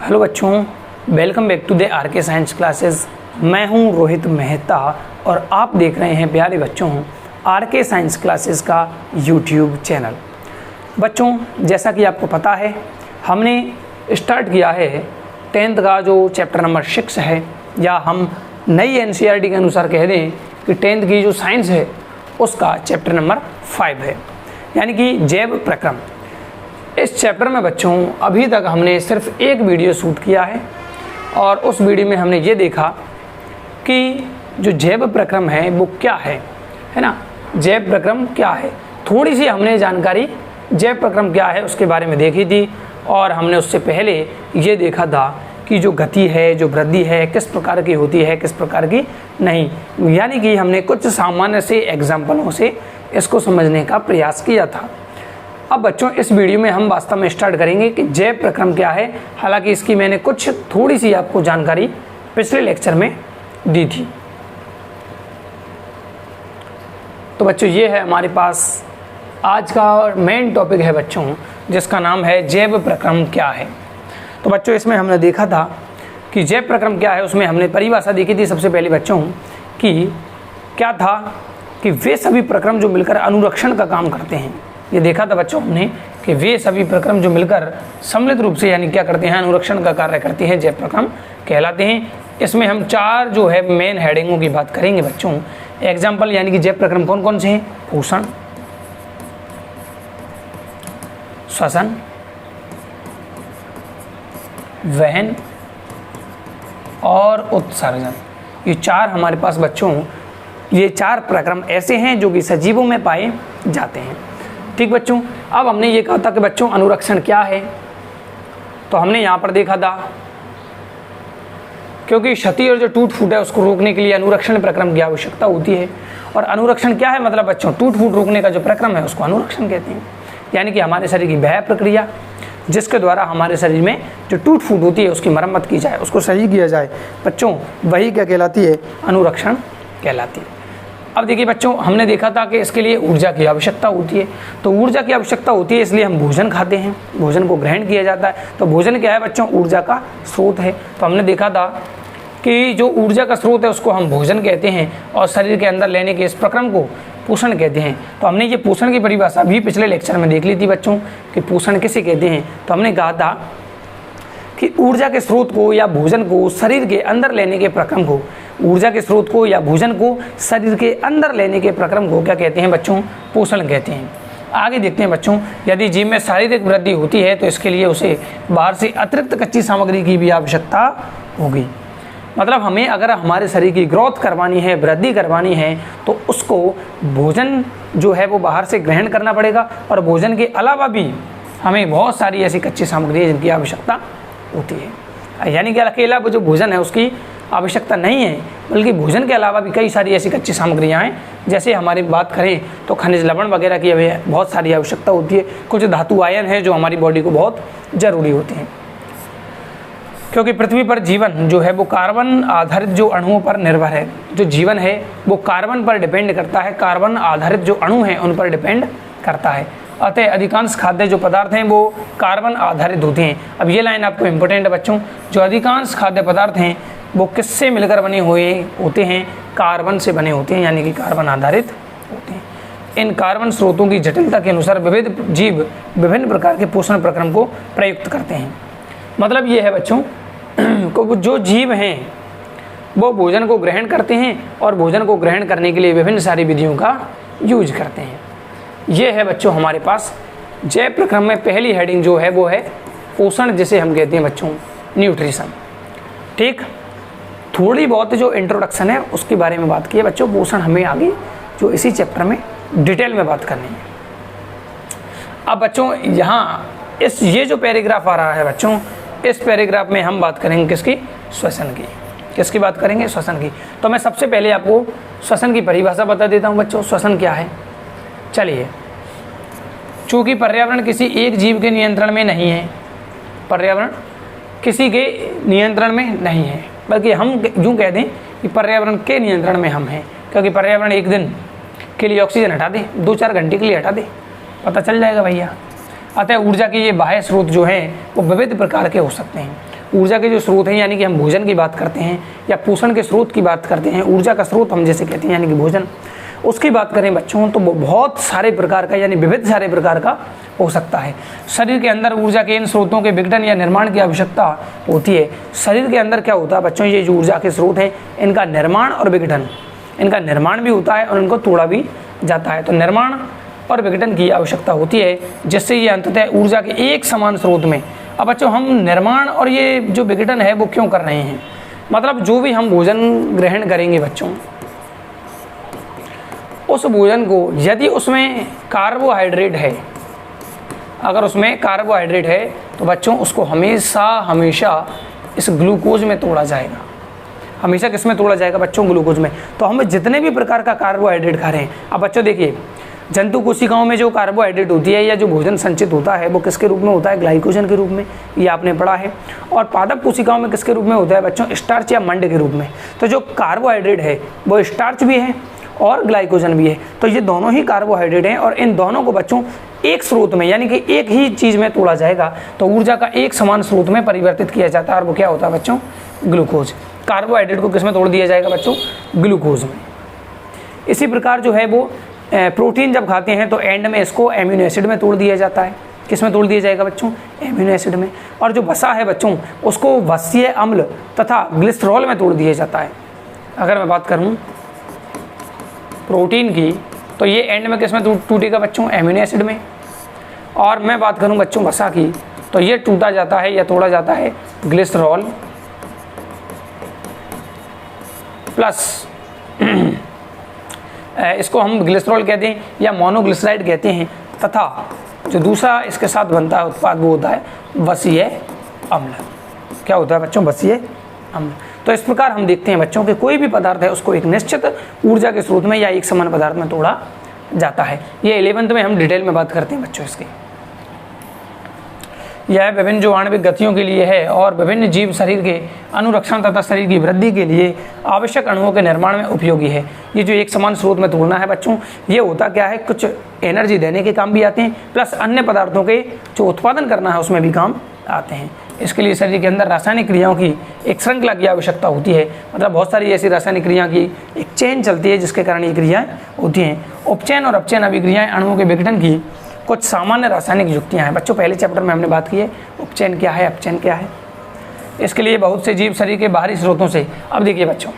Hello बच्चों, welcome back to the RK science classes. मैं हूं रोहित मेहता और आप देख रहे हैं प्यारे बच्चों आरके साइंस क्लासेस का यूट्यूब चैनल। बच्चों, जैसा कि आपको पता है, हमने स्टार्ट किया है 10th का जो चैप्टर नंबर 6 है, या हम नई एनसीईआरटी के अनुसार कह दें कि 10th की जो साइंस है उसका चैप्टर नंबर 5 है, यानी कि जैव प्रक्रम। इस चैप्टर में बच्चों अभी तक हमने सिर्फ एक वीडियो शूट किया है और उस वीडियो में हमने ये देखा कि जो जैव प्रक्रम है वो क्या है ना। जैव प्रक्रम क्या है, थोड़ी सी हमने जानकारी जैव प्रक्रम क्या है उसके बारे में देखी थी, और हमने उससे पहले ये देखा था कि जो गति है, जो वृद्धि है, किस प्रकार की होती है, किस प्रकार की नहीं। यानी कि हमने कुछ सामान्य से एग्जाम्पलों से इसको समझने का प्रयास किया था। अब बच्चों इस वीडियो में हम वास्तव में स्टार्ट करेंगे कि जैव प्रक्रम क्या है। हालांकि इसकी मैंने कुछ थोड़ी सी आपको जानकारी पिछले लेक्चर में दी थी। तो बच्चों ये है हमारे पास आज का मेन टॉपिक है बच्चों, जिसका नाम है जैव प्रक्रम क्या है। तो बच्चों इसमें हमने देखा था कि जैव प्रक्रम क्या है, उसमें हमने परिभाषा देखी थी सबसे पहले बच्चों कि क्या था कि वे सभी प्रक्रम जो मिलकर अनुरक्षण का काम करते हैं। ये देखा था बच्चों हमने कि वे सभी प्रक्रम जो मिलकर सम्मिलित रूप से यानी क्या करते हैं, अनुरक्षण का कार्य करते हैं, जैव प्रक्रम कहलाते हैं। इसमें हम 4 जो है मेन हेडिंगों की बात करेंगे बच्चों। एग्जाम्पल यानी कि जैव प्रक्रम कौन कौन से हैं? पोषण, श्वसन, वहन और उत्सर्जन। ये 4 हमारे पास बच्चों, ये 4 प्रक्रम ऐसे हैं जो कि सजीवों में पाए जाते हैं। ठीक बच्चों, अब हमने ये कहा था कि बच्चों अनुरक्षण क्या है, तो हमने यहाँ पर देखा था क्योंकि क्षति और जो टूट फूट है उसको रोकने के लिए अनुरक्षण प्रक्रम की आवश्यकता होती है। और अनुरक्षण क्या है, मतलब बच्चों टूट फूट रोकने का जो प्रक्रम है उसको अनुरक्षण कहते हैं। यानी कि हमारे शरीर की वह प्रक्रिया जिसके द्वारा हमारे शरीर में जो टूट फूट होती है उसकी मरम्मत की जाए, उसको सही किया जाए बच्चों, वही क्या कहलाती है? अनुरक्षण कहलाती है। अब देखिए बच्चों, हमने देखा था कि इसके लिए ऊर्जा की आवश्यकता होती है। तो ऊर्जा की आवश्यकता होती है इसलिए हम भोजन खाते हैं, भोजन को ग्रहण किया जाता है। तो भोजन क्या है बच्चों? ऊर्जा का स्रोत है। तो हमने देखा था कि जो ऊर्जा का स्रोत है उसको हम भोजन कहते हैं, और शरीर के अंदर लेने के इस प्रक्रम को पोषण कहते हैं। तो हमने ये पोषण की परिभाषा भी पिछले लेक्चर में देख ली थी बच्चों कि पोषण किसे कहते हैं। तो हमने कहा था कि ऊर्जा के स्रोत को या भोजन को शरीर के अंदर लेने के प्रक्रम को, ऊर्जा के स्रोत को या भोजन को शरीर के अंदर लेने के प्रक्रम को क्या कहते हैं बच्चों? पोषण कहते हैं। आगे देखते हैं बच्चों, यदि जीव में शारीरिक वृद्धि होती है तो इसके लिए उसे बाहर से अतिरिक्त कच्ची सामग्री की भी आवश्यकता होगी। मतलब हमें अगर हमारे शरीर की ग्रोथ करवानी है, वृद्धि करवानी है, तो उसको भोजन जो है वो बाहर से ग्रहण करना पड़ेगा, और भोजन के अलावा भी हमें बहुत सारी ऐसी कच्ची सामग्री है जिनकी आवश्यकता होती है। यानी कि अकेला वो जो भोजन है उसकी आवश्यकता नहीं है, बल्कि भोजन के अलावा भी कई सारी ऐसी कच्ची सामग्रियाँ हैं। जैसे हमारी बात करें तो खनिज लवण वगैरह की बहुत सारी आवश्यकता होती है। कुछ धातु आयन हैं जो हमारी बॉडी को बहुत ज़रूरी होते हैं, क्योंकि पृथ्वी पर जीवन जो है वो कार्बन आधारित जो अणुओं पर निर्भर है। जो जीवन है वो कार्बन पर डिपेंड करता है, कार्बन आधारित जो अणु हैं उन पर डिपेंड करता है। अतः अधिकांश खाद्य जो पदार्थ हैं वो कार्बन आधारित होते हैं। अब ये लाइन आपको इम्पोर्टेंट है बच्चों, जो अधिकांश खाद्य पदार्थ हैं वो किससे मिलकर बने हुए होते हैं? कार्बन से बने होते हैं, यानी कि कार्बन आधारित होते हैं। इन कार्बन स्रोतों की जटिलता के अनुसार विविध जीव विभिन्न प्रकार के पोषण प्रक्रम को प्रयुक्त करते हैं। मतलब ये है बच्चों को जो जीव हैं वो भोजन को ग्रहण करते हैं, और भोजन को ग्रहण करने के लिए विभिन्न सारी विधियों का यूज करते हैं। ये है बच्चों हमारे पास जैव प्रक्रम में पहली हेडिंग जो है वो है पोषण, जिसे हम कहते हैं बच्चों न्यूट्रिशन। ठीक, थोड़ी बहुत जो इंट्रोडक्शन है उसके बारे में बात की है बच्चों। पोषण हमें आगे जो इसी चैप्टर में डिटेल में बात करनी है। अब बच्चों यहाँ ये जो पैराग्राफ आ रहा है बच्चों, इस पैराग्राफ में हम बात करेंगे किसकी? श्वसन की। किसकी बात करेंगे? श्वसन की। तो मैं सबसे पहले आपको श्वसन की परिभाषा बता देता हूँ बच्चों। श्वसन क्या है? चलिए, चूँकि पर्यावरण किसी एक जीव के नियंत्रण में नहीं है, पर्यावरण किसी के नियंत्रण में नहीं है, बल्कि हम यूँ कह दें कि पर्यावरण के नियंत्रण में हम हैं। क्योंकि पर्यावरण एक दिन के लिए ऑक्सीजन हटा दे, 2-4 घंटे के लिए हटा दे, पता चल जाएगा भैया। अतः ऊर्जा के ये बाह्य स्रोत जो हैं वो विविध प्रकार के हो सकते हैं। ऊर्जा के जो स्रोत हैं, यानी कि हम भोजन की बात करते हैं या पोषण के स्रोत की बात करते हैं, ऊर्जा का स्रोत हम जैसे कहते हैं यानी कि भोजन, उसकी बात करें बच्चों तो बहुत सारे प्रकार का यानी विविध सारे प्रकार का हो सकता है। शरीर के अंदर ऊर्जा के इन स्रोतों के विघटन या निर्माण की आवश्यकता होती है। शरीर के अंदर क्या होता है बच्चों, ये जो ऊर्जा के स्रोत हैं इनका निर्माण और विघटन, इनका निर्माण भी होता है और इनको तोड़ा भी जाता है। तो निर्माण और विघटन की आवश्यकता होती है जिससे ये अंततः ऊर्जा के एक समान स्रोत में। अब बच्चों हम निर्माण और ये जो विघटन है वो क्यों कर रहे हैं, मतलब जो भी हम भोजन ग्रहण करेंगे बच्चों, उस भोजन को यदि उसमें कार्बोहाइड्रेट है, अगर उसमें कार्बोहाइड्रेट है तो बच्चों उसको हमेशा इस ग्लूकोज में तोड़ा जाएगा। हमेशा किस में तोड़ा जाएगा बच्चों, ग्लूकोज में। तो हम जितने भी प्रकार का कार्बोहाइड्रेट खा रहे हैं, अब बच्चों देखिए जंतु कोशिकाओं में जो कार्बोहाइड्रेट होती है या जो भोजन संचित होता है वो किसके रूप में होता है, ग्लाइकोजन के रूप में, ये आपने पढ़ा है। और पादप कोशिकाओं में किसके रूप में होता है बच्चों, स्टार्च या मंड के रूप में। तो जो कार्बोहाइड्रेट है वो स्टार्च भी है और ग्लाइकोजन भी है। तो ये दोनों ही कार्बोहाइड्रेट हैं और इन दोनों को बच्चों एक स्रोत में यानी कि एक ही चीज़ में तोड़ा जाएगा तो ऊर्जा का एक समान स्रोत में परिवर्तित किया जाता है और वो क्या होता है बच्चों, ग्लूकोज। कार्बोहाइड्रेट को किस में तोड़ दिया जाएगा बच्चों, ग्लूकोज में। इसी प्रकार जो है वो प्रोटीन जब खाते हैं तो एंड में इसको एमिनो एसिड में तोड़ दिया जाता है। किस में तोड़ दिया जाएगा बच्चों, एमिनो एसिड में। और जो वसा है बच्चों उसको वसीय अम्ल तथा ग्लिसरॉल में तोड़ दिया जाता है। अगर मैं बात करूँ प्रोटीन की तो ये एंड में किस में टूटेगा बच्चों, एमिनो एसिड में। और मैं बात करूं बच्चों वसा की तो ये टूटा जाता है या तोड़ा जाता है ग्लिसरॉल प्लस इसको हम ग्लिसरॉल कहते हैं या मोनोग्लिसराइड कहते हैं, तथा जो दूसरा इसके साथ बनता है उत्पाद वो होता है वसीय अम्ल। क्या होता है बच्चों, वसीय अम्ल। तो इस प्रकार हम देखते हैं बच्चों कि कोई भी पदार्थ है उसको एक निश्चित ऊर्जा के स्रोत में या एक समान पदार्थ में तोड़ा जाता है। ये 11th में हम डिटेल में बात करते हैं बच्चों इसकी। यह विभिन्न जो आणविक गतियों के लिए है और विभिन्न जीव शरीर के अनुरक्षण तथा शरीर की वृद्धि के लिए आवश्यक अणुओं के निर्माण में उपयोगी है। ये जो एक समान स्रोत में तोड़ना है बच्चों, ये होता क्या है, कुछ एनर्जी देने के काम भी आते हैं प्लस अन्य पदार्थों के जो उत्पादन करना है उसमें भी काम आते हैं। इसके लिए शरीर के अंदर रासायनिक क्रियाओं की एक श्रृंखला की आवश्यकता होती है, मतलब बहुत सारी ऐसी रासायनिक क्रिया की एक चेन चलती है जिसके कारण ये क्रियाएं होती हैं। उपचयन और अपचयन अभिक्रियाएं अणुओं के विघटन की कुछ सामान्य रासायनिक युक्तियां हैं। बच्चों पहले चैप्टर में हमने बात की है उपचयन क्या है, अपचयन क्या है। इसके लिए बहुत से जीव शरीर के बाहरी स्रोतों से, अब देखिए बच्चों,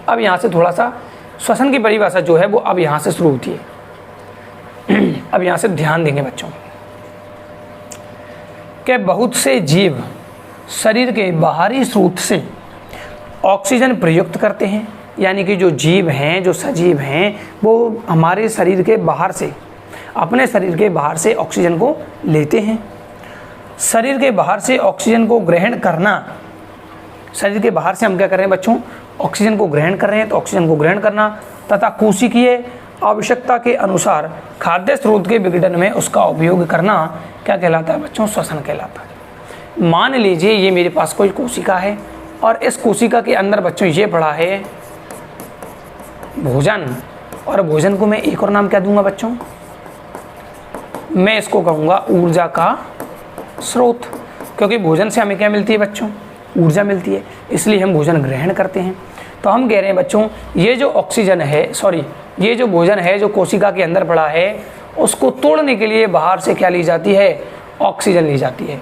अब यहाँ से थोड़ा सा श्वसन की परिभाषा जो है वो अब यहाँ से शुरू होती है। अब यहाँ से ध्यान देंगे बच्चों कि बहुत से जीव शरीर के बाहरी स्रोत से ऑक्सीजन प्रयुक्त करते हैं, यानी कि जो जीव हैं, जो सजीव हैं, वो हमारे शरीर के बाहर से, अपने शरीर के बाहर से ऑक्सीजन को लेते हैं। शरीर के बाहर से ऑक्सीजन को ग्रहण करना, शरीर के बाहर से हम क्या कर रहे हैं बच्चों, ऑक्सीजन को ग्रहण कर रहे हैं, तो ऑक्सीजन को ग्रहण करना तथा कोशिकीय आवश्यकता के अनुसार खाद्य स्रोत के विघटन में उसका उपयोग करना क्या कहलाता है बच्चों, श्वसन कहलाता है। मान लीजिए ये मेरे पास कोई कोशिका है और इस कोशिका के अंदर बच्चों ये पड़ा है भोजन, और भोजन को मैं एक और नाम क्या दूंगा बच्चों, मैं इसको कहूँगा ऊर्जा का स्रोत, क्योंकि भोजन से हमें क्या मिलती है बच्चों, ऊर्जा मिलती है, इसलिए हम भोजन ग्रहण करते हैं। तो हम कह रहे हैं बच्चों ये जो ऑक्सीजन है, सॉरी ये जो भोजन है जो कोशिका के अंदर पड़ा है उसको तोड़ने के लिए बाहर से क्या ली जाती है, ऑक्सीजन ली जाती है।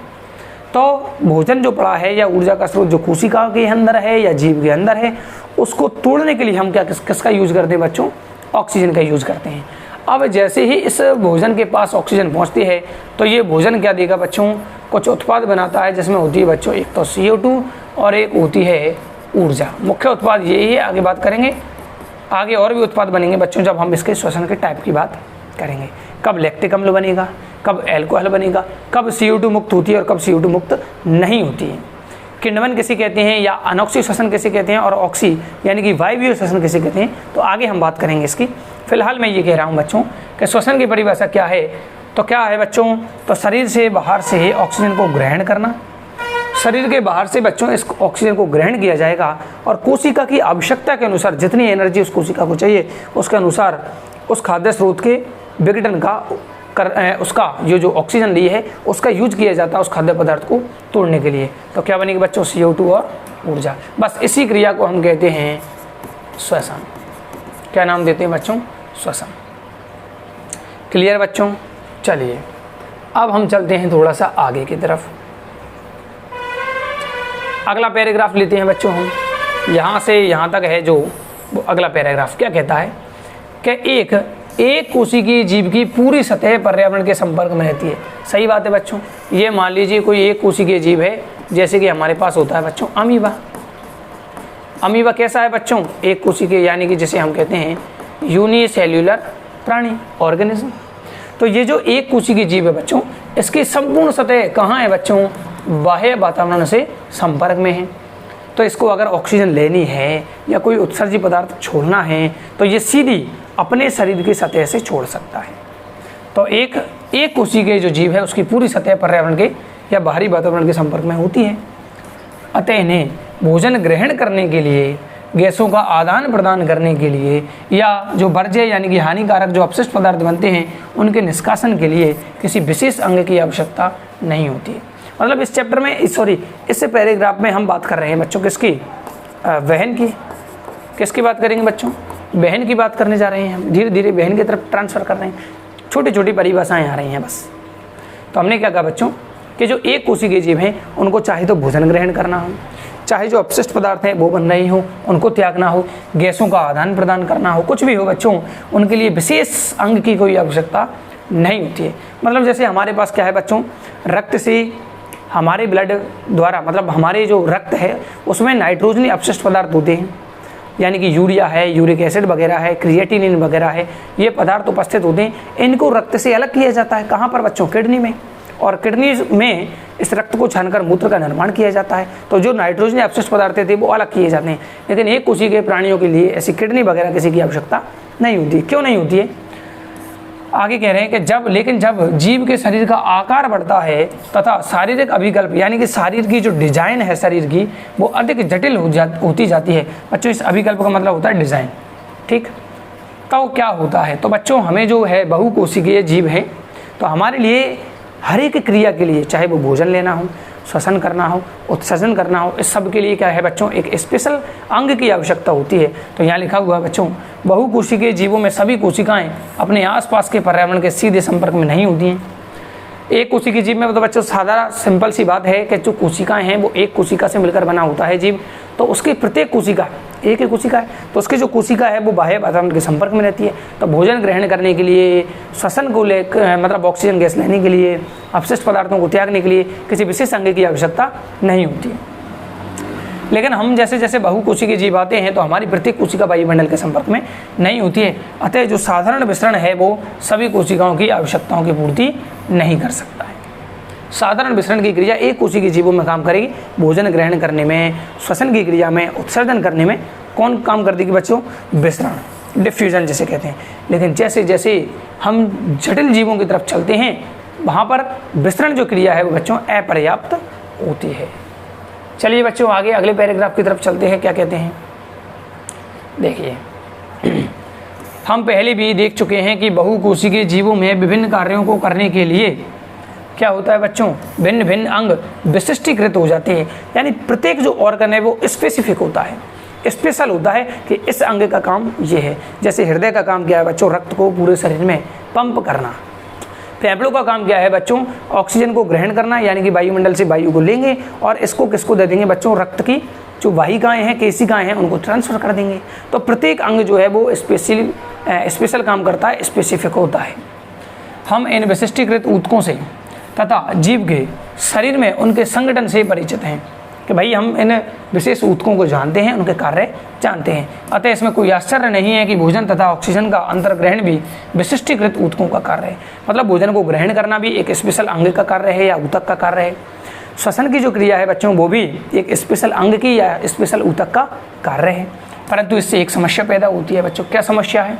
तो भोजन जो पड़ा है या ऊर्जा का स्रोत जो कोशिका के अंदर है या जीव के अंदर है, उसको तोड़ने के लिए हम क्या किसका यूज करते हैं बच्चों, ऑक्सीजन का यूज करते हैं। अब जैसे ही इस भोजन के पास ऑक्सीजन पहुंचती है तो ये भोजन क्या देगा बच्चों, कुछ उत्पाद बनाता है जिसमें होती है बच्चों एक तो CO2 और एक होती है ऊर्जा। मुख्य उत्पाद यही है, आगे बात करेंगे, आगे और भी उत्पाद बनेंगे बच्चों जब हम इसके श्वसन के टाइप की बात करेंगे। कब लैक्टिक अम्ल बनेगा, कब एल्कोहल बनेगा, कब CO2 मुक्त होती है और कब CO2 मुक्त नहीं होती है, किण्वन किसे कहते हैं या अनॉक्सी श्वसन किसे कहते हैं और ऑक्सी यानी कि वायवीय श्वसन किसे कहते हैं, तो आगे हम बात करेंगे इसकी। फिलहाल मैं ये कह रहा हूँ बच्चों कि श्वसन की परिभाषा क्या है, तो क्या है बच्चों, तो शरीर से बाहर से ऑक्सीजन को ग्रहण करना, शरीर के बाहर से बच्चों इस ऑक्सीजन को ग्रहण किया जाएगा और कोशिका की आवश्यकता के अनुसार जितनी एनर्जी उस कोशिका को चाहिए उसके अनुसार उस खाद्य स्रोत के विघटन का उसका जो ऑक्सीजन ली है उसका यूज किया जाता है उस खाद्य पदार्थ को तोड़ने के लिए। तो क्या बनेगी बच्चों, CO2 और ऊर्जा। बस इसी क्रिया को हम कहते हैं श्वसन। क्या नाम देते हैं बच्चों, श्वसन। क्लियर बच्चों। चलिए अब हम चलते हैं थोड़ा सा आगे की तरफ। अगला पैराग्राफ लेते हैं बच्चों हम, यहाँ से यहाँ तक है जो अगला पैराग्राफ क्या कहता है कि एक कोशिकीय जीव की पूरी सतह पर्यावरण के संपर्क में रहती है। सही बात है बच्चों। ये मान लीजिए कोई एक कोशिकीय जीव है, जैसे कि हमारे पास होता है बच्चों अमीबा। अमीबा कैसा है बच्चों, एक कोशिकीय, यानी कि जिसे हम कहते हैं यूनिसेल्यूलर प्राणी ऑर्गेनिज्म। तो ये जो एक कोशिकीय जीव है बच्चों, इसकी संपूर्ण सतह कहाँ है बच्चों, बाह्य वातावरण से संपर्क में है। तो इसको अगर ऑक्सीजन लेनी है या कोई उत्सर्जी पदार्थ छोड़ना है तो ये सीधी अपने शरीर की सतह से छोड़ सकता है। तो एक कोशिकीय जो जीव है उसकी पूरी सतह पर्यावरण के या बाहरी वातावरण के संपर्क में होती है। अतः इन्हें भोजन ग्रहण करने के लिए, गैसों का आदान प्रदान करने के लिए या जो वर्ज्य यानी कि हानिकारक जो अपशिष्ट पदार्थ बनते हैं उनके निष्कासन के लिए किसी विशेष अंग की आवश्यकता नहीं होती है। मतलब इस चैप्टर में इस पैराग्राफ में हम बात कर रहे हैं बच्चों किसकी, वहन की। किसकी बात करेंगे बच्चों, बहन की बात करने जा रहे हैं हम। धीरे धीरे बहन की तरफ ट्रांसफ़र कर रहे हैं, छोटी छोटी परिभाषाएं आ रही हैं बस। तो हमने क्या कहा बच्चों कि जो एक कोशिकीय जीव हैं उनको चाहे तो भोजन ग्रहण करना हो, चाहे जो अपशिष्ट पदार्थ हैं वो बन रही हो उनको त्यागना हो, गैसों का आदान प्रदान करना हो, कुछ भी हो बच्चों, उनके लिए विशेष अंग की कोई आवश्यकता नहीं होती है। मतलब जैसे हमारे पास क्या है बच्चों, रक्त से हमारे ब्लड द्वारा, मतलब हमारे जो रक्त है उसमें नाइट्रोजनी अपशिष्ट पदार्थ होते हैं, यानी कि यूरिया है, यूरिक एसिड वगैरह है, क्रिएटिनिन वगैरह है, ये पदार्थ उपस्थित होते हैं। इनको रक्त से अलग किया जाता है, कहाँ पर बच्चों, किडनी में। और किडनी में इस रक्त को छानकर मूत्र का निर्माण किया जाता है। तो जो नाइट्रोजनी अपशिष्ट पदार्थ थे वो अलग किए जाते हैं। लेकिन एक कोशिकीय प्राणियों के लिए ऐसी किडनी वगैरह किसी की आवश्यकता नहीं होती। क्यों नहीं होती है, आगे कह रहे हैं कि जब जीव के शरीर का आकार बढ़ता है तथा शारीरिक अभिकल्प यानी कि शरीर की जो डिजाइन है शरीर की वो अधिक जटिल होती जाती है। बच्चों इस अभिकल्प का मतलब होता है डिजाइन, ठीक। तो क्या होता है, तो बच्चों हमें जो है बहुकोशिकीय जीव है, तो हमारे लिए हर एक क्रिया के लिए, चाहे वो भोजन लेना हो, श्वसन करना हो, उत्सर्जन करना हो, इस सब के लिए क्या है बच्चों, एक स्पेशल अंग की आवश्यकता होती है। तो यहाँ लिखा हुआ है बच्चों, बहुकोशिकीय जीवों में सभी कोशिकाएं अपने आसपास के पर्यावरण के सीधे संपर्क में नहीं होती हैं। एक कोशिकीय जीव में तो बच्चों साधारण सिंपल सी बात है कि जो कोशिकाएं हैं वो एक कोशिका से मिलकर बना होता है जीव। तो उसकी प्रत्येक कोशिका एक ही कोशिका है, तो उसकी जो कोशिका है वो बाह्य वातावरण के संपर्क में रहती है। तो भोजन ग्रहण करने के लिए, श्वसन को मतलब ऑक्सीजन गैस लेने के लिए, अपशिष्ट पदार्थों को त्यागने के लिए किसी विशेष अंग की आवश्यकता नहीं होती है। लेकिन हम जैसे जैसे बहुकोशिकीय जीव आते हैं तो हमारी प्रत्येक कोशिका वायुमंडल के संपर्क में नहीं होती है। अतः जो साधारण विसरण है वो सभी कोशिकाओं की आवश्यकताओं की पूर्ति नहीं कर सकता है। साधारण विसरण की क्रिया एक कोशिकीय जीवों में काम करेगी, भोजन ग्रहण करने में, श्वसन की क्रिया में, उत्सर्जन करने में कौन काम कर देगी बच्चों, विसरण, डिफ्यूजन जिसे कहते हैं। लेकिन जैसे जैसे हम जटिल जीवों की तरफ चलते हैं वहाँ पर विसरण जो क्रिया है वो बच्चों अपर्याप्त होती है। चलिए बच्चों आगे अगले पैराग्राफ की तरफ चलते हैं। क्या कहते हैं, देखिए हम पहले भी देख चुके हैं कि बहुकोशिकीय जीवों में विभिन्न कार्यों को करने के लिए क्या होता है बच्चों, भिन्न भिन्न अंग विशिष्टीकृत हो जाते हैं। यानी प्रत्येक जो ऑर्गन है वो स्पेसिफिक होता है, स्पेशल होता है कि इस अंग का काम ये है। जैसे हृदय का काम क्या है बच्चों, रक्त को पूरे शरीर में पंप करना। फेफड़ों का काम क्या है बच्चों, ऑक्सीजन को ग्रहण करना, यानी कि वायुमंडल से वायु को लेंगे और इसको किसको दे देंगे बच्चों, रक्त की जो वाहिकाएं हैं, केशिकाएं हैं, उनको ट्रांसफर कर देंगे। तो प्रत्येक अंग जो है वो स्पेशल काम करता है, स्पेसिफिक होता है। हम इन विशिष्टीकृत ऊतकों से तथा जीव के शरीर में उनके संगठन से परिचित हैं कि भाई हम इन विशेष ऊतकों को जानते हैं, उनके कार्य जानते हैं। अतः इसमें कोई आश्चर्य नहीं है कि भोजन तथा ऑक्सीजन का अंतर्ग्रहण भी विशिष्टीकृत ऊतकों का कार्य है। मतलब भोजन को ग्रहण करना भी एक स्पेशल अंग का कार्य है या ऊतक का कार्य है। श्वसन की जो क्रिया है बच्चों वो भी एक स्पेशल अंग की या स्पेशल ऊतक का कार्य है। परंतु इससे एक समस्या पैदा होती है बच्चों। क्या समस्या है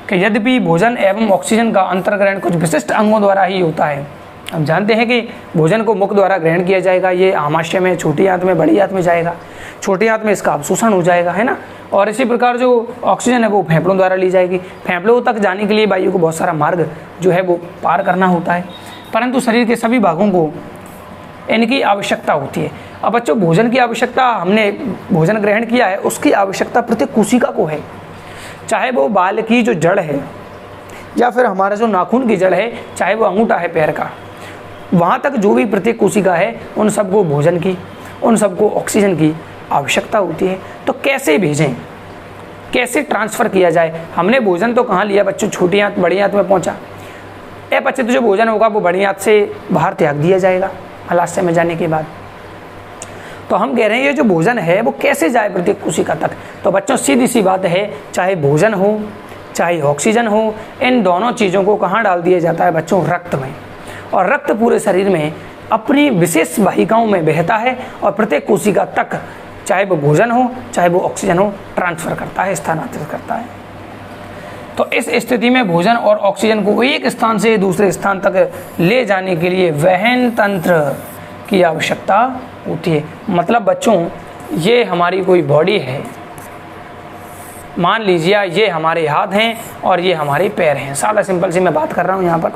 कि यद्यपि भोजन एवं ऑक्सीजन का अंतर्ग्रहण कुछ विशिष्ट अंगों द्वारा ही होता है, हम जानते हैं कि भोजन को मुख द्वारा ग्रहण किया जाएगा, ये आमाशय में, छोटी आंत में, बड़ी आंत में जाएगा, छोटी आंत में इसका अवशोषण हो जाएगा, है ना। और इसी प्रकार जो ऑक्सीजन है वो फेफड़ों द्वारा ली जाएगी। फेफड़ों तक जाने के लिए वायु को बहुत सारा मार्ग जो है वो पार करना होता है, परंतु शरीर के सभी भागों को इनकी आवश्यकता होती है। अब बच्चों, भोजन की आवश्यकता, हमने भोजन ग्रहण किया है, उसकी आवश्यकता प्रत्येक कोशिका को है, चाहे वो बाल की जो जड़ है या फिर हमारा जो नाखून की जड़ है, चाहे वो अंगूठा है पैर का, वहाँ तक जो भी प्रत्येक कोशिका है उन सबको भोजन की, उन सबको ऑक्सीजन की आवश्यकता होती है। तो कैसे भेजें, कैसे ट्रांसफ़र किया जाए? हमने भोजन तो कहाँ लिया बच्चों? छोटी आंत बड़ी आंत में पहुँचा। अपचित जो भोजन होगा वो बड़ी आंत से बाहर त्याग दिया जाएगा मलाशय में जाने के बाद। तो हम कह रहे हैं ये जो भोजन है वो कैसे जाए प्रत्येक कोशिका तक? तो बच्चों सीधी सी बात है, चाहे भोजन हो चाहे ऑक्सीजन हो, इन दोनों चीज़ों को कहाँ डाल दिया जाता है बच्चों? रक्त में। और रक्त पूरे शरीर में अपनी विशेष वाहिकाओं में बहता है और प्रत्येक कोशिका तक, चाहे वो भोजन हो चाहे वो ऑक्सीजन हो, ट्रांसफ़र करता है, स्थानांतरित करता है। तो इस स्थिति में भोजन और ऑक्सीजन को एक स्थान से दूसरे स्थान तक ले जाने के लिए वहन तंत्र की आवश्यकता होती है। मतलब बच्चों, ये हमारी कोई बॉडी है, मान लीजिए ये हमारे हाथ हैं और ये हमारे पैर हैं, सादा सिंपल से मैं बात कर रहा हूँ यहाँ पर।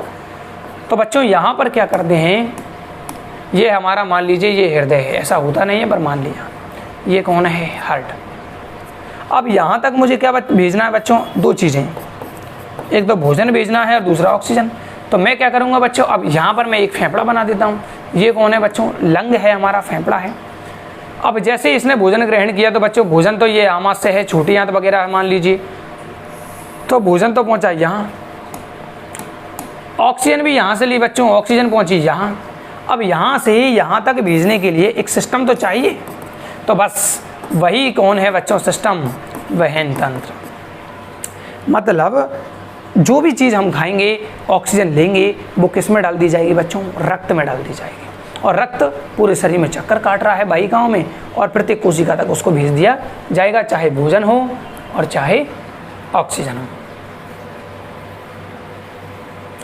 तो बच्चों यहाँ पर क्या करते हैं, ये हमारा मान लीजिए ये हृदय है, ऐसा होता नहीं है पर मान लिया, ये कौन है? हार्ट। अब यहाँ तक मुझे क्या भेजना है बच्चों? दो चीज़ें, एक तो भोजन भेजना है और दूसरा ऑक्सीजन। तो मैं क्या करूँगा बच्चों, अब यहाँ पर मैं एक फेफड़ा बना देता हूँ। ये कौन है बच्चों? लंग है, हमारा फेफड़ा है। अब जैसे इसने भोजन ग्रहण किया तो बच्चों भोजन तो ये आमाशय है, छोटी आंत वगैरह है मान लीजिए, तो भोजन तो पहुँचा यहाँ। ऑक्सीजन भी यहाँ से ली बच्चों, ऑक्सीजन पहुँची यहाँ। अब यहाँ से यहाँ तक भेजने के लिए एक सिस्टम तो चाहिए, तो बस वही कौन है बच्चों? सिस्टम, वहन तंत्र। मतलब जो भी चीज़ हम खाएंगे, ऑक्सीजन लेंगे, वो किस में डाल दी जाएगी बच्चों? रक्त में डाल दी जाएगी। और रक्त पूरे शरीर में चक्कर काट रहा है वाहिकाओं में, और प्रत्येक कोशिका तक उसको भेज दिया जाएगा, चाहे भोजन हो और चाहे ऑक्सीजन हो।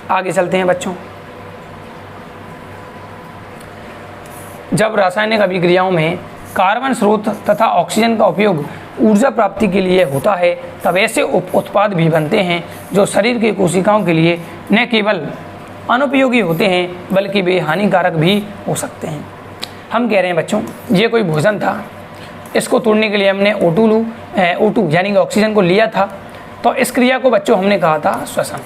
आगे चलते हैं बच्चों। जब रासायनिक अभिक्रियाओं में कार्बन स्रोत तथा ऑक्सीजन का उपयोग ऊर्जा प्राप्ति के लिए होता है, तब ऐसे उत्पाद भी बनते हैं जो शरीर की कोशिकाओं के लिए न केवल अनुपयोगी होते हैं बल्कि वे हानिकारक भी हो सकते हैं। हम कह रहे हैं बच्चों, ये कोई भोजन था, इसको तोड़ने के लिए हमने O2 यानी कि ऑक्सीजन को लिया था, तो इस क्रिया को बच्चों हमने कहा था श्वसन।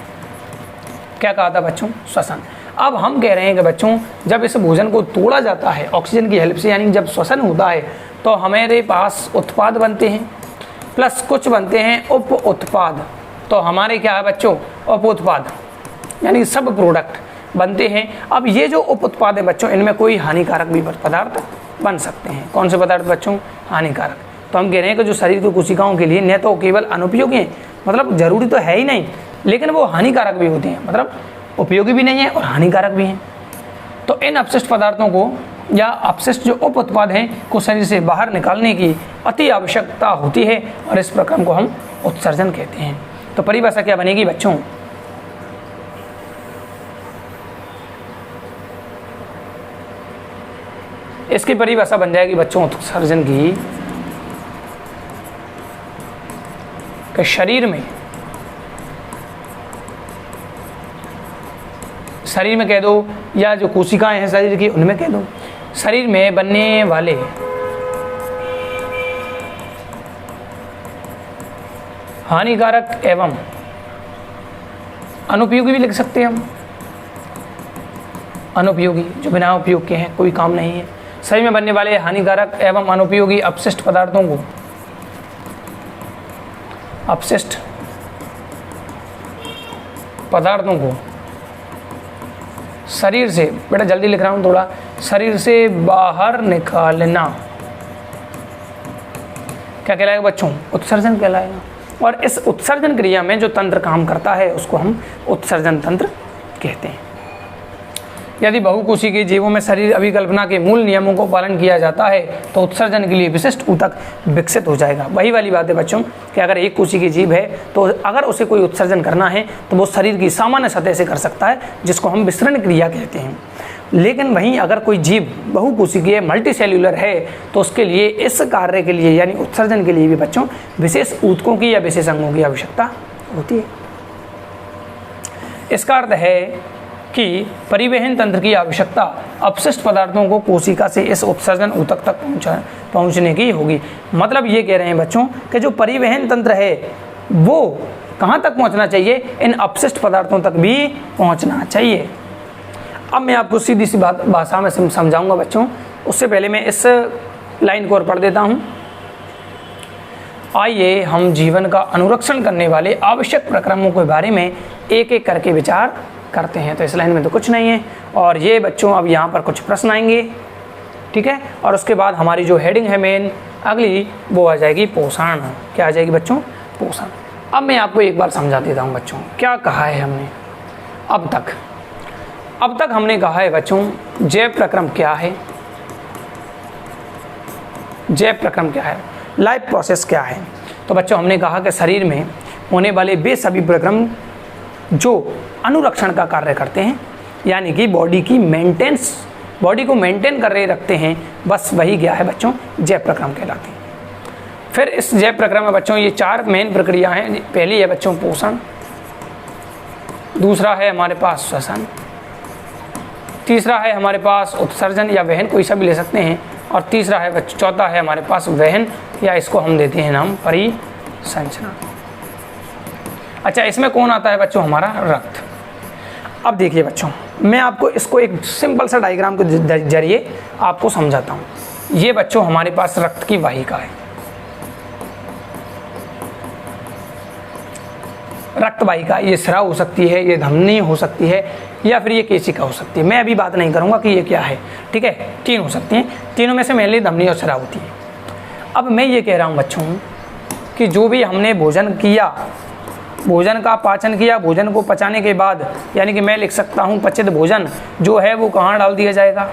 क्या कहा था बच्चों? श्वसन। अब हम कह रहे हैं कि बच्चों, जब इस भोजन को तोड़ा जाता है ऑक्सीजन की हेल्प से, यानी जब श्वसन होता है, तो हमारे पास उत्पाद बनते हैं, प्लस कुछ बनते हैं उप उत्पाद। तो हमारे क्या है बच्चों? उप उत्पाद, यानी सब प्रोडक्ट बनते हैं। अब ये जो उप उत्पाद है बच्चों, इनमें कोई हानिकारक भी पदार्थ बन सकते हैं। कौन से पदार्थ बच्चों? हानिकारक। तो हम कह रहे हैं कि जो शरीर की कोशिकाओं के लिए न तो केवल अनुपयोगी हैं, मतलब जरूरी तो है ही नहीं, लेकिन वो हानिकारक भी होते हैं, मतलब उपयोगी भी नहीं है और हानिकारक भी हैं। तो इन अपशिष्ट पदार्थों को या अपशिष्ट जो उप उत्पाद हैं को शरीर से बाहर निकालने की अति आवश्यकता होती है, और इस प्रक्रिया को हम उत्सर्जन कहते हैं। तो परिभाषा क्या बनेगी बच्चों? इसकी परिभाषा बन जाएगी बच्चों उत्सर्जन की, कि शरीर में कह दो, या जो कोशिकाएं हैं शरीर की उनमें कह दो, शरीर में बनने वाले हानिकारक एवं अनुपयोगी भी लिख सकते हैं हम। अनुपयोगी जो बिना उपयोग के हैं, कोई काम नहीं है। शरीर में बनने वाले हानिकारक एवं अनुपयोगी अपशिष्ट पदार्थों को, अपशिष्ट पदार्थों को शरीर से, बेटा जल्दी लिख रहा हूँ थोड़ा, शरीर से बाहर निकालना क्या कहलाएगा बच्चों? उत्सर्जन कहलाएगा। और इस उत्सर्जन क्रिया में जो तंत्र काम करता है उसको हम उत्सर्जन तंत्र कहते हैं। यदि बहुकोशिकीय जीवों में शरीर अभिकल्पना के मूल नियमों को पालन किया जाता है तो उत्सर्जन के लिए विशिष्ट ऊतक विकसित हो जाएगा। वही वाली बात है बच्चों कि अगर एक कोशिकीय जीव है तो अगर उसे कोई उत्सर्जन करना है तो वो शरीर की सामान्य सतह से कर सकता है, जिसको हम विसरण क्रिया कहते हैं। लेकिन वहीं अगर कोई जीव बहुकोशिकीय मल्टी सेल्यूलर है तो उसके लिए इस कार्य के लिए यानी उत्सर्जन के लिए भी बच्चों विशेष ऊतकों की या विशेष अंगों की आवश्यकता होती है। इसका अर्थ है कि परिवहन तंत्र की आवश्यकता अपशिष्ट पदार्थों को कोशिका से इस उत्सर्जन ऊतक तक पहुंचने की होगी। मतलब ये कह रहे हैं बच्चों कि जो परिवहन तंत्र है वो कहाँ तक पहुंचना चाहिए, इन अपशिष्ट पदार्थों तक भी पहुंचना चाहिए। अब मैं आपको सीधी सी बात भाषा में समझाऊंगा बच्चों, उससे पहले मैं इस लाइन को और पढ़ देता हूँ। आइए हम जीवन का अनुरक्षण करने वाले आवश्यक प्रक्रमों के बारे में एक एक करके विचार करते हैं। तो इस लाइन में तो कुछ नहीं है, और ये बच्चों अब यहाँ पर कुछ प्रश्न आएंगे, ठीक है, और उसके बाद हमारी जो हेडिंग है मेन अगली वो आ जाएगी पोषण। क्या आ जाएगी बच्चों? पोषण। अब मैं आपको एक बार समझा देता हूँ बच्चों, क्या कहा है हमने अब तक हमने कहा है बच्चों जैव प्रक्रम क्या है, जैव प्रक्रम क्या है, लाइफ प्रोसेस क्या है। तो बच्चों हमने कहा कि शरीर में होने वाले वे सभी प्रक्रम जो अनुरक्षण का कार्य करते हैं, यानी कि बॉडी को मेंटेन कर रहे रखते हैं, बस वही क्या है बच्चों? जैव प्रक्रम कहलाते हैं। फिर इस जैव प्रक्रम में बच्चों ये 4 मेन प्रक्रिया हैं। पहली है बच्चों पोषण, दूसरा है हमारे पास श्वसन, तीसरा है हमारे पास उत्सर्जन या वहन, कोई सा भी ले सकते हैं, और तीसरा है बच्चों चौथा है हमारे पास वहन, या इसको हम देते हैं नाम परिसंचरण। अच्छा, इसमें कौन आता है बच्चों? हमारा रक्त। अब देखिए बच्चों, मैं आपको इसको एक सिंपल सा डायग्राम के जरिए आपको समझाता हूँ। ये बच्चों हमारे पास रक्त की वाहिका है, रक्त वाहिका। ये सिरा हो सकती है, ये धमनी हो सकती है, या फिर ये केशिका हो सकती है। मैं अभी बात नहीं करूँगा कि ये क्या है, ठीक है, 3 हो सकती हैं। तीनों में से मेनली धमनी और सिरा होती है। अब मैं ये कह रहा हूँ बच्चों कि जो भी हमने भोजन किया, भोजन का पाचन किया, भोजन को पचाने के बाद, यानी कि मैं लिख सकता हूँ पचित भोजन जो है वो कहाँ डाल दिया जाएगा?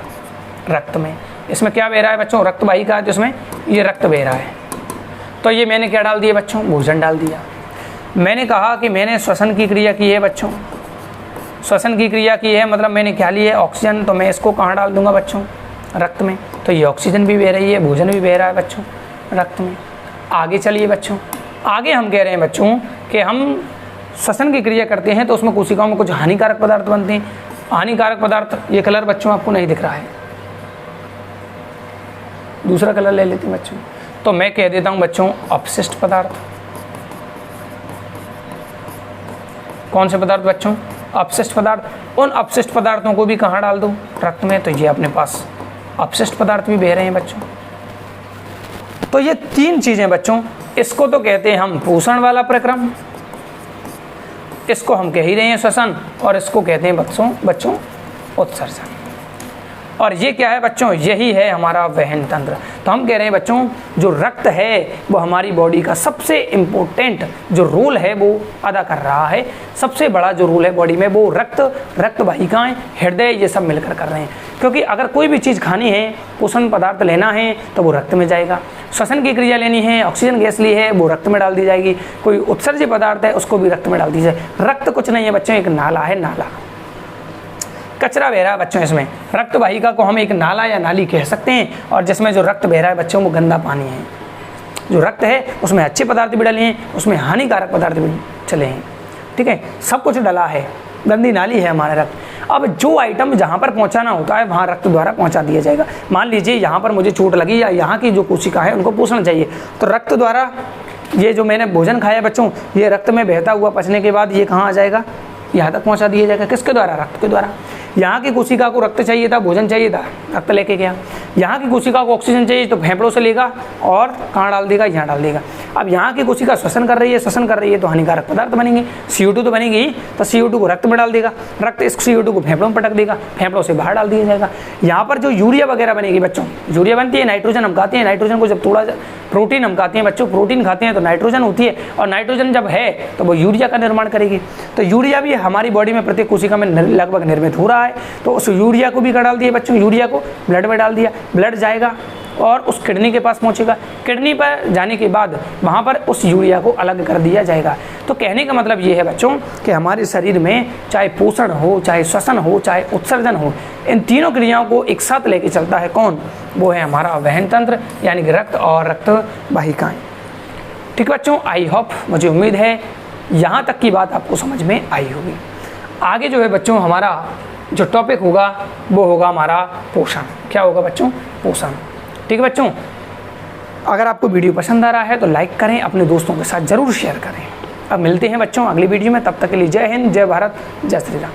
रक्त में। इसमें क्या बह रहा है बच्चों? रक्त वाहिका है, जिसमें ये रक्त बह रहा है। तो ये मैंने क्या डाल दिया बच्चों? भोजन डाल दिया। मैंने कहा कि मैंने श्वसन की क्रिया की है बच्चों, श्वसन की क्रिया की है, मतलब मैंने क्या लिया? ऑक्सीजन। तो मैं इसको कहाँ डाल दूंगा बच्चों? रक्त में। तो ये ऑक्सीजन भी बह रही है, भोजन भी बह रहा है बच्चों रक्त में। आगे चलिए बच्चों, आगे हम कह रहे हैं बच्चों कि हम श्वसन की क्रिया करते हैं तो उसमें कोशिकाओं में कुछ हानिकारक पदार्थ बनते हैं। हानिकारक पदार्थ, ये कलर बच्चों आपको नहीं दिख रहा है, दूसरा कलर ले लेते हैं बच्चों। तो मैं कह देता हूँ बच्चों अपशिष्ट पदार्थ। कौन से पदार्थ बच्चों? अपशिष्ट पदार्थ। उन अपशिष्ट पदार्थों को भी कहाँ डाल दो? रक्त में। तो ये अपने पास अपशिष्ट पदार्थ भी बह रहे हैं बच्चों। तो ये 3 चीजें बच्चों, इसको तो कहते हैं हम पोषण वाला प्रक्रम, इसको हम कह ही रहे हैं श्वसन, और इसको कहते हैं बच्चों उत्सर्जन। और ये क्या है बच्चों? यही है हमारा वहन तंत्र। तो हम कह रहे हैं बच्चों जो रक्त है वो हमारी बॉडी का सबसे इम्पोर्टेंट जो रोल है वो अदा कर रहा है। सबसे बड़ा जो रोल है बॉडी में वो रक्त वाहिकाएं, हृदय, ये सब मिलकर कर रहे हैं। क्योंकि अगर कोई भी चीज़ खानी है, पोषण पदार्थ लेना है तो वो रक्त में जाएगा। श्वसन की क्रिया लेनी है, ऑक्सीजन गैस ली है, वो रक्त में डाल दी जाएगी। कोई उत्सर्ज्य पदार्थ है उसको भी रक्त में डाल दी जाए। रक्त कुछ नहीं है बच्चों, एक नाला है, नाला। कचरा बह रहा है बच्चों इसमें। रक्त वाहिका को हम एक नाला या नाली कह सकते हैं, और जिसमें जो रक्त बह रहा है बच्चों वो गंदा पानी है। जो रक्त है उसमें अच्छे पदार्थ भी डले हैं, उसमें हानिकारक पदार्थ भी चले हैं, ठीक है, सब कुछ डला है, गंदी नाली है हमारा रक्त। अब जो आइटम जहाँ पर पहुँचाना होता है वहाँ रक्त द्वारा पहुँचा दिया जाएगा। मान लीजिए यहाँ पर मुझे चोट लगी या यहाँ की जो कोशिका है उनको पोषण चाहिए, तो रक्त द्वारा ये जो मैंने भोजन खाया बच्चों, ये रक्त में बहता हुआ पचने के बाद ये कहाँ आ जाएगा? यहाँ तक पहुँचा दिया जाएगा। किसके द्वारा? रक्त के द्वारा। यहाँ की कोशिका को रक्त चाहिए था, भोजन चाहिए था, रक्त लेके गया। यहाँ की कोशिका को ऑक्सीजन चाहिए तो फेफड़ों से लेगा और कहाँ डाल देगा? यहाँ डाल देगा। अब यहाँ की कोशिका श्वसन कर रही है तो हानिकारक पदार्थ बनेंगे, CO2 तो बनेगी ही, तो CO2 को रक्त में डाल देगा, रक्त इस CO2 को फेफड़ों में पटक देगा, फेफड़ों से बाहर डाल दिया जाएगा। यहाँ पर जो यूरिया वगैरह बनेगी बच्चों, यूरिया बनती है, नाइट्रोजन हम खाते हैं, नाइट्रोजन को जब थोड़ा प्रोटीन हम खाते हैं बच्चों, प्रोटीन खाते हैं तो नाइट्रोजन होती है, और नाइट्रोजन जब है तो वो यूरिया का निर्माण करेगी। तो यूरिया भी हमारी बॉडी में प्रत्येक कोशिका में लगभग निर्मित हो रहा है, तो उस यूरिया को भी कर डाल दिया बच्चों, यूरिया को ब्लड में डाल दिया, ब्लड जाएगा और उस किडनी के पास पहुंचेगा। किडनी पर जाने के बाद वहां पर उस यूरिया को अलग कर दिया जाएगा। तो कहने का मतलब ये है बच्चों कि हमारे शरीर में चाहे पोषण हो, चाहे श्वसन हो, चाहे उत्सर्जन हो, इन तीनों क्रियाओं को एक साथ लेके चलता है कौन? वो है हमारा वहन तंत्र, यानी कि रक्त और रक्त वाहिकाएं। ठीक बच्चों, आई होप, मुझे उम्मीद है यहाँ तक की बात आपको समझ में आई होगी। आगे जो है बच्चों हमारा जो टॉपिक होगा वो होगा हमारा पोषण। क्या होगा बच्चों? पोषण। ठीक है बच्चों, अगर आपको वीडियो पसंद आ रहा है तो लाइक करें, अपने दोस्तों के साथ ज़रूर शेयर करें। अब मिलते हैं बच्चों अगली वीडियो में, तब तक के लिए जय हिंद, जय भारत, जय श्री राम।